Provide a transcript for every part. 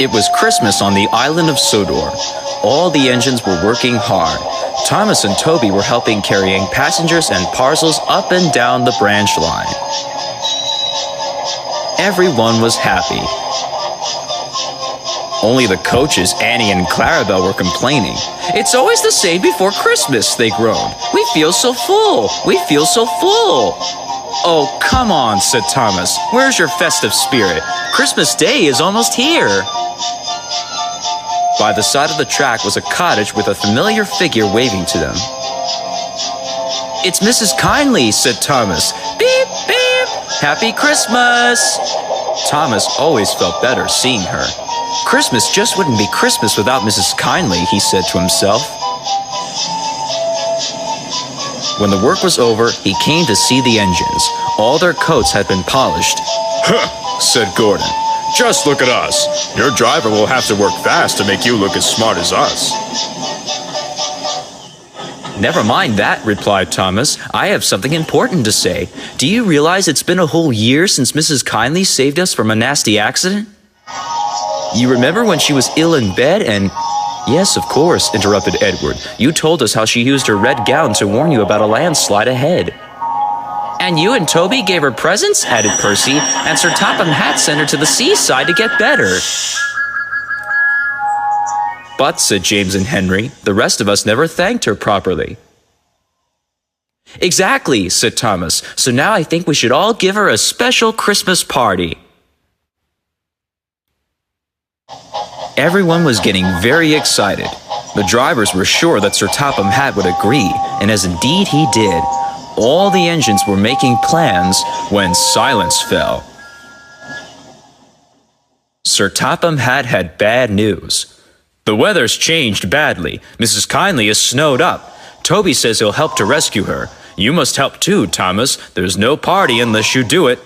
It was Christmas on the island of Sodor. All the engines were working hard. Thomas and Toby were helping carrying passengers and parcels up and down the branch line. Everyone was happy. Only the coaches, Annie and Clarabelle, were complaining. "It's always the same before Christmas," they groaned. "We feel so full. We feel so full." "Oh, come on," said Thomas. "Where's your festive spirit? Christmas Day is almost here." By the side of the track was a cottage with a familiar figure waving to them. "It's Mrs. Kindly," said Thomas. "Beep, beep! Happy Christmas!" Thomas always felt better seeing her. Christmas just wouldn't be Christmas without Mrs. Kindly, he said to himself. When the work was over, he came to see the engines. All their coats had been polished. "Huh," said Gordon. "Just look at us. Your driver will have to work fast to make you look as smart as us." "Never mind that," replied Thomas. "I have something important to say. Do you realize it's been a whole year since Mrs. Kindly saved us from a nasty accident? You remember when she was ill in bed and—" "Yes, of course," interrupted Edward. "You told us how she used her red gown to warn you about a landslide ahead." "And you and Toby gave her presents," added Percy, "and Sir Topham Hatt sent her to the seaside to get better." "But," said James and Henry, "the rest of us never thanked her properly." "Exactly," said Thomas. "So now I think we should all give her a special Christmas party." Everyone was getting very excited. The drivers were sure that Sir Topham Hatt would agree, and as indeed he did. All the engines were making plans when silence fell. Sir Topham Hatt had bad news. "The weather's changed badly. Mrs. Kindly is snowed up. Toby says he'll help to rescue her. You must help too, Thomas. There's no party unless you do it."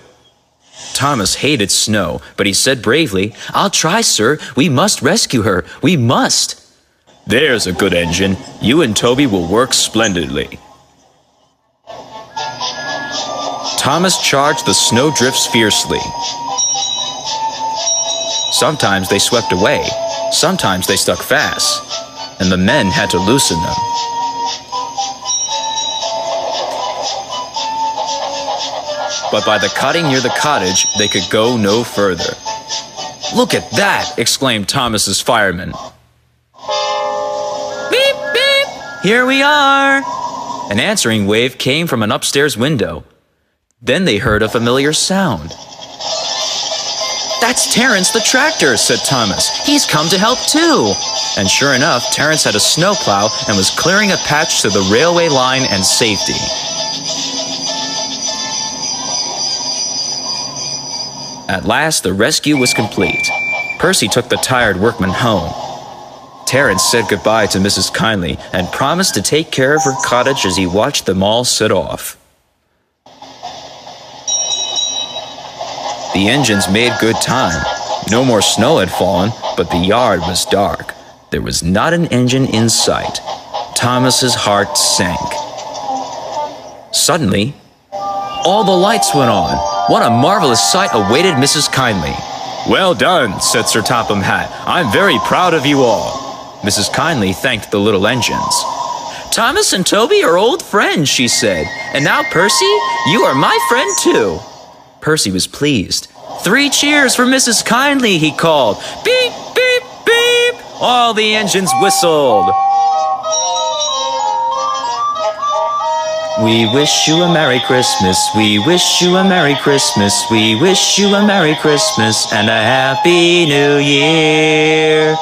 Thomas hated snow, but he said bravely, "I'll try, sir. We must rescue her. We must." "There's a good engine. You and Toby will work splendidly." Thomas charged the snowdrifts fiercely. Sometimes they swept away. Sometimes they stuck fast, and the men had to loosen them. But by the cutting near the cottage, they could go no further. "Look at that!" exclaimed Thomas's fireman. "Beep, beep! Here we are!" An answering wave came from an upstairs window. Then they heard a familiar sound. "That's Terence the tractor," said Thomas. "He's come to help too." And sure enough, Terence had a snowplow and was clearing a patch to the railway line and safety. At last, the rescue was complete. Percy took the tired workmen home. Terence said goodbye to Mrs. Kindly and promised to take care of her cottage as he watched them all set off. The engines made good time. No more snow had fallen, but the yard was dark. There was not an engine in sight. Thomas's heart sank. Suddenly, all the lights went on. What a marvelous sight awaited Mrs. Kindly. "Well done," said Sir Topham Hatt. "I'm very proud of you all." Mrs. Kindly thanked the little engines. "Thomas and Toby are old friends," she said. "And now, Percy, you are my friend too." Percy was pleased. "3 cheers for Mrs. Kindly," he called. "Beep, beep, beep!" All the engines whistled. "We wish you a Merry Christmas, we wish you a Merry Christmas, we wish you a Merry Christmas and a Happy New Year."